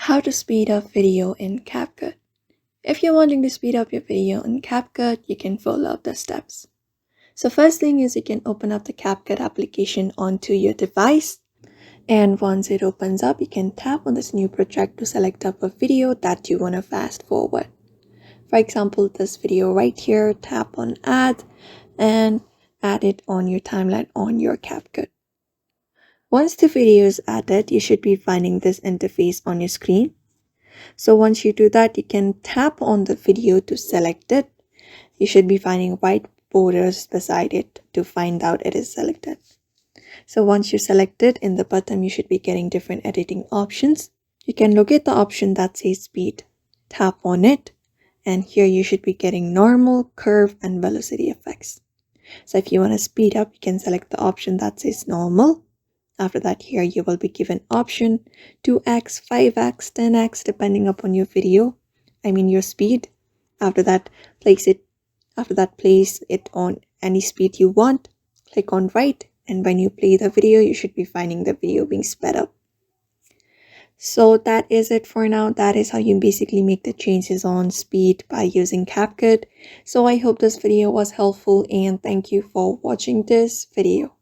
How to speed up video in Capcut. If you're wanting to speed up your video in Capcut, you can follow up the steps. So first thing is you can open up the Capcut application onto your device. And once it opens up, you can tap on this new project to select up a video that you want to fast forward. For example, this video right here, tap on add and add it on your timeline on your Capcut. Once the video is added, you should be finding this interface on your screen. So once you do that, you can tap on the video to select it. You should be finding white borders beside it to find out it is selected. So once you select it, in the bottom you should be getting different editing options. You can locate the option that says speed. Tap on it, and here you should be getting normal, curve, and velocity effects. So if you want to speed up, you can select the option that says normal. After that, here you will be given option 2x, 5x, 10x depending upon your video, your speed. After that, place it on any speed you want. Click on write, and when you play the video, you should be finding the video being sped up. So that is it for now. That is how you basically make the changes on speed by using Capcut. So I hope this video was helpful, and thank you for watching this video.